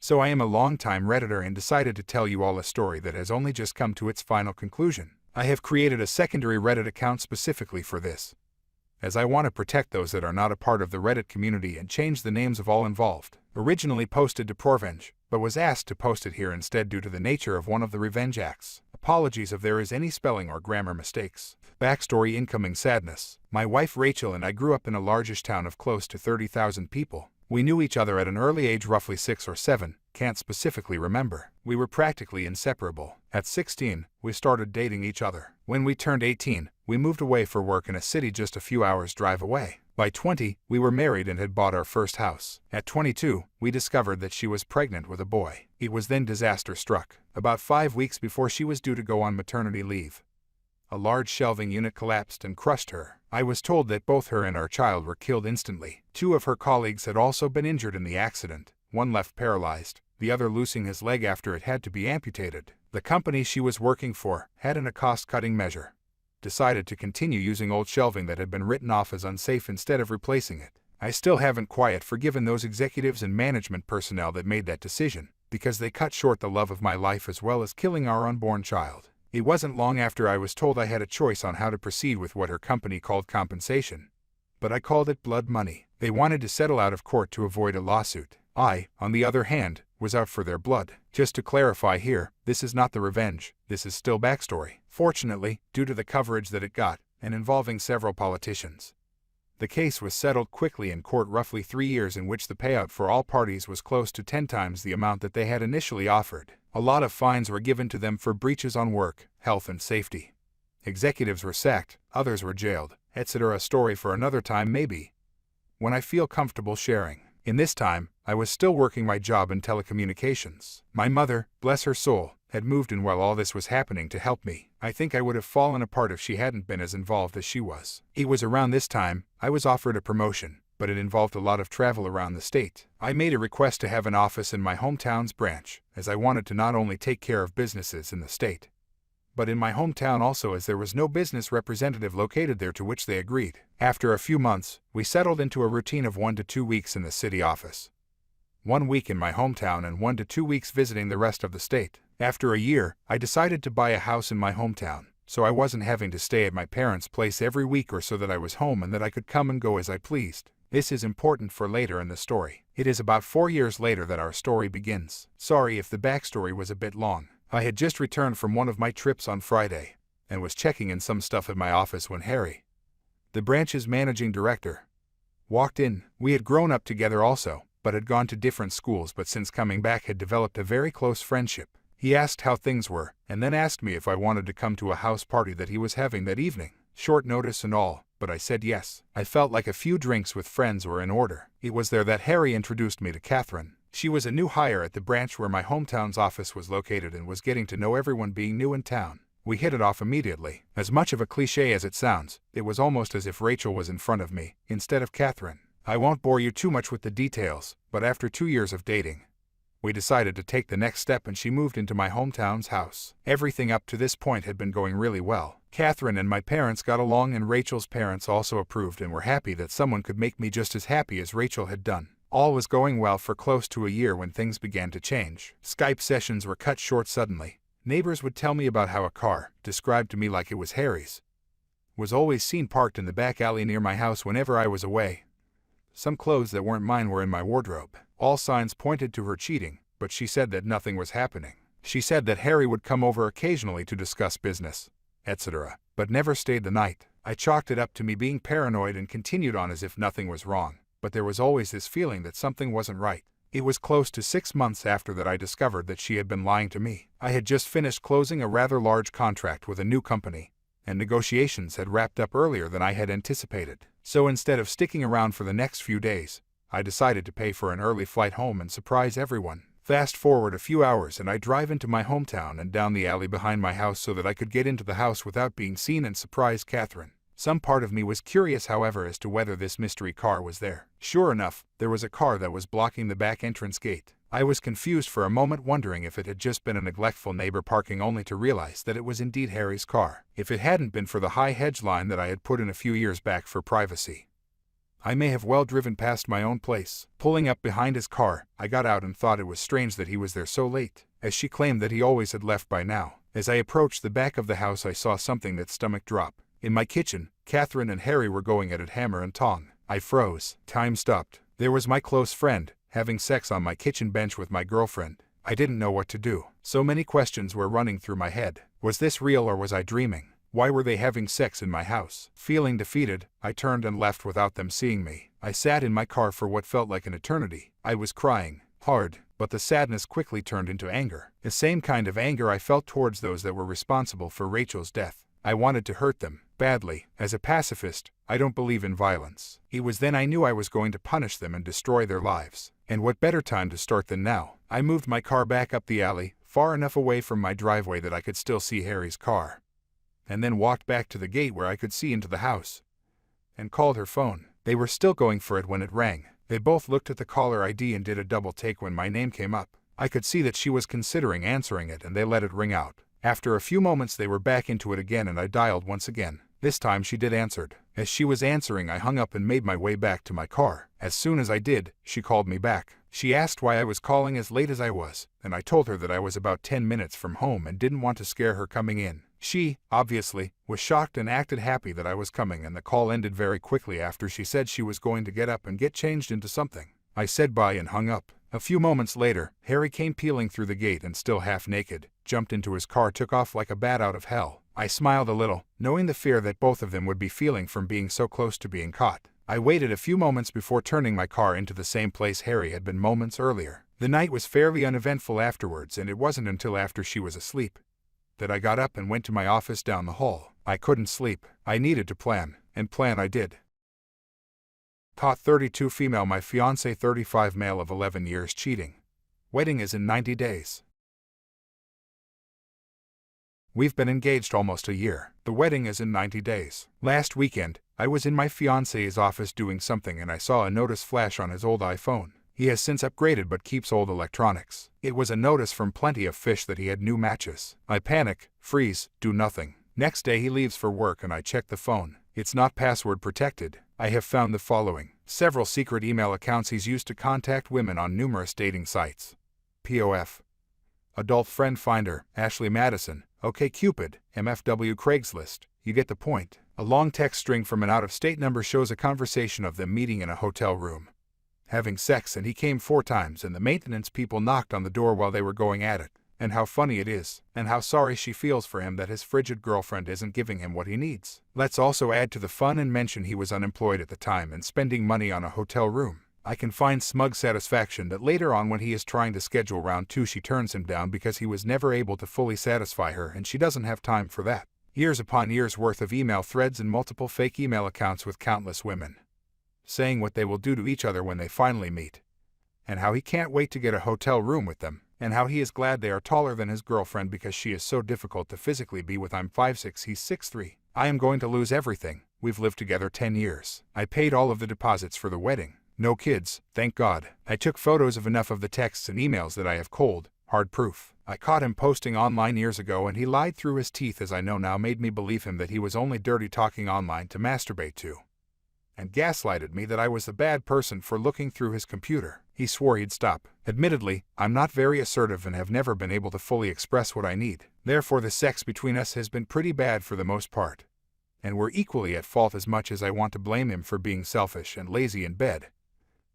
So I am a long-time Redditor and decided to tell you all a story that has only just come to its final conclusion. I have created a secondary Reddit account specifically for this, as I want to protect those that are not a part of the Reddit community and change the names of all involved. Originally posted to Porvenge, but was asked to post it here instead due to the nature of one of the revenge acts. Apologies if there is any spelling or grammar mistakes. Backstory: incoming sadness. My wife Rachel and I grew up in a largish town of close to 30,000 people. We knew each other at an early age, roughly 6 or 7, can't specifically remember. We were practically inseparable. At 16, we started dating each other. When we turned 18, we moved away for work in a city just a few hours' drive away. By 20, we were married and had bought our first house. At 22, we discovered that she was pregnant with a boy. It was then disaster struck. About 5 weeks before she was due to go on maternity leave, a large shelving unit collapsed and crushed her. I was told that both her and our child were killed instantly. 2 of her colleagues had also been injured in the accident, one left paralyzed, the other losing his leg after it had to be amputated. The company she was working for had, in a cost-cutting measure, decided to continue using old shelving that had been written off as unsafe instead of replacing it. I still haven't quite forgiven those executives and management personnel that made that decision, because they cut short the love of my life as well as killing our unborn child. It wasn't long after I was told I had a choice on how to proceed with what her company called compensation, but I called it blood money. They wanted to settle out of court to avoid a lawsuit. I, on the other hand, was out for their blood. Just to clarify here, this is not the revenge, this is still backstory. Fortunately, due to the coverage that it got, and involving several politicians, the case was settled quickly in court, roughly 3 years, in which the payout for all parties was close to 10 times the amount that they had initially offered. A lot of fines were given to them for breaches on work, health and safety. Executives were sacked, others were jailed, etc. A story for another time maybe, when I feel comfortable sharing. In this time, I was still working my job in telecommunications. My mother, bless her soul, had moved in while all this was happening to help me. I think I would have fallen apart if she hadn't been as involved as she was. It was around this time I was offered a promotion, but it involved a lot of travel around the state. I made a request to have an office in my hometown's branch, as I wanted to not only take care of businesses in the state, but in my hometown also, as there was no business representative located there, to which they agreed. After a few months, we settled into a routine of 1 to 2 weeks in the city office, 1 week in my hometown, and 1 to 2 weeks visiting the rest of the state. After a year, I decided to buy a house in my hometown, so I wasn't having to stay at my parents' place every week, or so that I was home and that I could come and go as I pleased. This is important for later in the story. It is about 4 years later that our story begins. Sorry if the backstory was a bit long. I had just returned from one of my trips on Friday, and was checking in some stuff at my office when Harry, the branch's managing director, walked in. We had grown up together also, but had gone to different schools, but since coming back had developed a very close friendship. He asked how things were, and then asked me if I wanted to come to a house party that he was having that evening. Short notice and all, but I said yes. I felt like a few drinks with friends were in order. It was there that Harry introduced me to Catherine. She was a new hire at the branch where my hometown's office was located and was getting to know everyone, being new in town. We hit it off immediately. As much of a cliche as it sounds, it was almost as if Rachel was in front of me, instead of Catherine. I won't bore you too much with the details, but after 2 years of dating, we decided to take the next step and she moved into my hometown's house. Everything up to this point had been going really well. Catherine and my parents got along, and Rachel's parents also approved and were happy that someone could make me just as happy as Rachel had done. All was going well for close to a year when things began to change. Skype sessions were cut short suddenly. Neighbors would tell me about how a car, described to me like it was Harry's, was always seen parked in the back alley near my house whenever I was away. Some clothes that weren't mine were in my wardrobe. All signs pointed to her cheating, but she said that nothing was happening. She said that Harry would come over occasionally to discuss business, etc., but never stayed the night. I chalked it up to me being paranoid and continued on as if nothing was wrong, but there was always this feeling that something wasn't right. It was close to 6 months after that I discovered that she had been lying to me. I had just finished closing a rather large contract with a new company, and negotiations had wrapped up earlier than I had anticipated. So instead of sticking around for the next few days, I decided to pay for an early flight home and surprise everyone. Fast forward a few hours and I drive into my hometown and down the alley behind my house so that I could get into the house without being seen and surprise Catherine. Some part of me was curious, however, as to whether this mystery car was there. Sure enough, there was a car that was blocking the back entrance gate. I was confused for a moment, wondering if it had just been a neglectful neighbor parking, only to realize that it was indeed Harry's car. If it hadn't been for the high hedge line that I had put in a few years back for privacy, I may have well driven past my own place. Pulling up behind his car, I got out and thought it was strange that he was there so late, as she claimed that he always had left by now. As I approached the back of the house, I saw something that stomach drop. In my kitchen, Catherine and Harry were going at it hammer and tong. I froze. Time stopped. There was my close friend, having sex on my kitchen bench with my girlfriend. I didn't know what to do. So many questions were running through my head. Was this real or was I dreaming? Why were they having sex in my house? Feeling defeated, I turned and left without them seeing me. I sat in my car for what felt like an eternity. I was crying hard, but the sadness quickly turned into anger. The same kind of anger I felt towards those that were responsible for Rachel's death. I wanted to hurt them, badly. As a pacifist, I don't believe in violence. It was then I knew I was going to punish them and destroy their lives. And what better time to start than now? I moved my car back up the alley, far enough away from my driveway that I could still see Harry's car, and then walked back to the gate where I could see into the house, and called her phone. They were still going for it when it rang. They both looked at the caller ID and did a double take when my name came up. I could see that she was considering answering it, and they let it ring out. After a few moments they were back into it again, and I dialed once again. This time she did answer. As she was answering, I hung up and made my way back to my car. As soon as I did, she called me back. She asked why I was calling as late as I was, and I told her that I was about 10 minutes from home and didn't want to scare her coming in. She, obviously, was shocked and acted happy that I was coming, and the call ended very quickly after she said she was going to get up and get changed into something. I said bye and hung up. A few moments later, Harry came peeling through the gate and still half naked, jumped into his car, took off like a bat out of hell. I smiled a little, knowing the fear that both of them would be feeling from being so close to being caught. I waited a few moments before turning my car into the same place Harry had been moments earlier. The night was fairly uneventful afterwards, and it wasn't until after she was asleep that I got up and went to my office down the hall. I couldn't sleep. I needed to plan, and plan I did. Caught 32 female, my fiancé 35 male of 11 years cheating. Wedding is in 90 days. We've been engaged almost a year. The wedding is in 90 days. Last weekend, I was in my fiancé's office doing something and I saw a notice flash on his old iPhone. He has since upgraded but keeps old electronics. It was a notice from Plenty of Fish that he had new matches. I panic, freeze, do nothing. Next day he leaves for work and I check the phone. It's not password protected. I have found the following: several secret email accounts he's used to contact women on numerous dating sites. POF. Adult Friend Finder, Ashley Madison, OkCupid, MFW, Craigslist. You get the point. A long text string from an out-of-state number shows a conversation of them meeting in a hotel room, having sex, and he came 4 times and the maintenance people knocked on the door while they were going at it. And how funny it is, and how sorry she feels for him that his frigid girlfriend isn't giving him what he needs. Let's also add to the fun and mention he was unemployed at the time and spending money on a hotel room. I can find smug satisfaction that later on, when he is trying to schedule round 2, she turns him down because he was never able to fully satisfy her, and she doesn't have time for that. Years upon years worth of email threads and multiple fake email accounts with countless women saying what they will do to each other when they finally meet, and how he can't wait to get a hotel room with them, and how he is glad they are taller than his girlfriend because she is so difficult to physically be with. I'm 5'6", he's 6'3". I am going to lose everything. We've lived together 10 years. I paid all of the deposits for the wedding. No kids, thank God. I took photos of enough of the texts and emails that I have cold, hard proof. I caught him posting online years ago and he lied through his teeth, as I know now, made me believe him that he was only dirty talking online to masturbate to, and gaslighted me that I was the bad person for looking through his computer. He swore he'd stop. Admittedly, I'm not very assertive and have never been able to fully express what I need. Therefore the sex between us has been pretty bad for the most part. And we're equally at fault. As much as I want to blame him for being selfish and lazy in bed,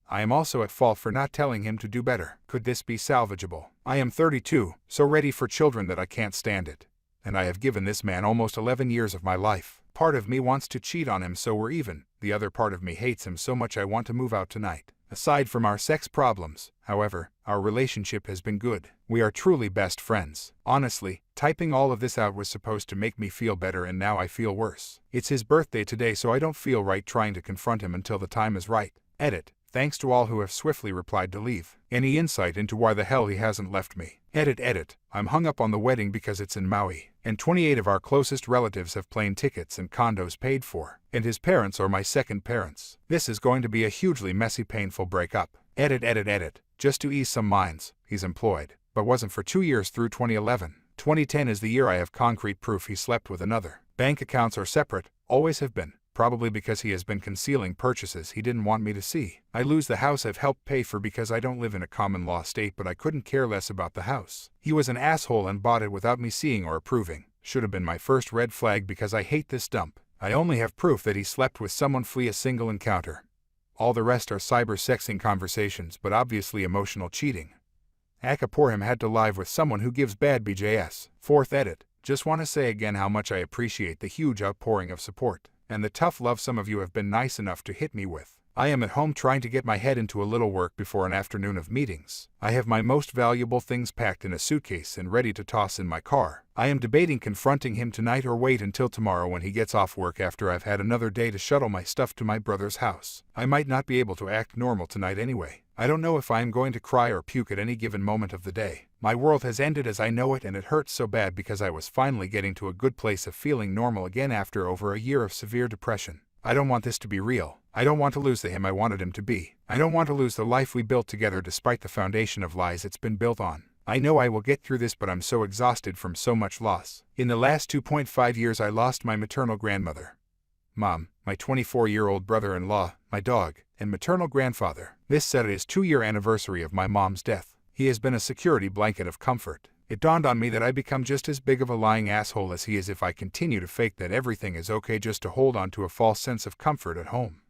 I am also at fault for not telling him to do better. Could this be salvageable? I am 32, so ready for children that I can't stand it. And I have given this man almost 11 years of my life. Part of me wants to cheat on him so we're even. The other part of me hates him so much I want to move out tonight. Aside from our sex problems, however, our relationship has been good. We are truly best friends. Honestly, typing all of this out was supposed to make me feel better, and now I feel worse. It's his birthday today, so I don't feel right trying to confront him until the time is right. Edit. Thanks to all who have swiftly replied to leave any insight into why the hell he hasn't left me. Edit. I'm hung up on the wedding because it's in Maui, and 28 of our closest relatives have plane tickets and condos paid for, and his parents are my second parents. This is going to be a hugely messy, painful breakup. Edit. Just to ease some minds, he's employed, but wasn't for 2 years through 2011. 2010 is the year I have concrete proof he slept with another. Bank accounts are separate, always have been. probably because he has been concealing purchases he didn't want me to see. I lose the house I've helped pay for because I don't live in a common law state, but I couldn't care less about the house. He was an asshole and bought it without me seeing or approving. Should have been my first red flag because I hate this dump. I only have proof that he slept with someone a single encounter. All the rest are cyber-sexing conversations, but obviously emotional cheating. Poor him had to live with someone who gives bad BJS. 4th edit. Just want to say again how much I appreciate the huge outpouring of support and the tough love some of you have been nice enough to hit me with. I am at home trying to get my head into a little work before an afternoon of meetings. I have my most valuable things packed in a suitcase and ready to toss in my car. I am debating confronting him tonight or wait until tomorrow when he gets off work after I've had another day to shuttle my stuff to my brother's house. I might not be able to act normal tonight anyway. I don't know if I am going to cry or puke at any given moment of the day. My world has ended as I know it, and it hurts so bad because I was finally getting to a good place of feeling normal again after over a year of severe depression. I don't want this to be real. I don't want to lose the him I wanted him to be. I don't want to lose the life we built together despite the foundation of lies it's been built on. I know I will get through this, but I'm so exhausted from so much loss. In the last 2.5 years I lost my maternal grandmother, Mom, my 24-year-old brother-in-law, my dog, and maternal grandfather. This Saturday is 2-year anniversary of my mom's death. He has been a security blanket of comfort. It dawned on me that I become just as big of a lying asshole as he is if I continue to fake that everything is okay just to hold on to a false sense of comfort at home.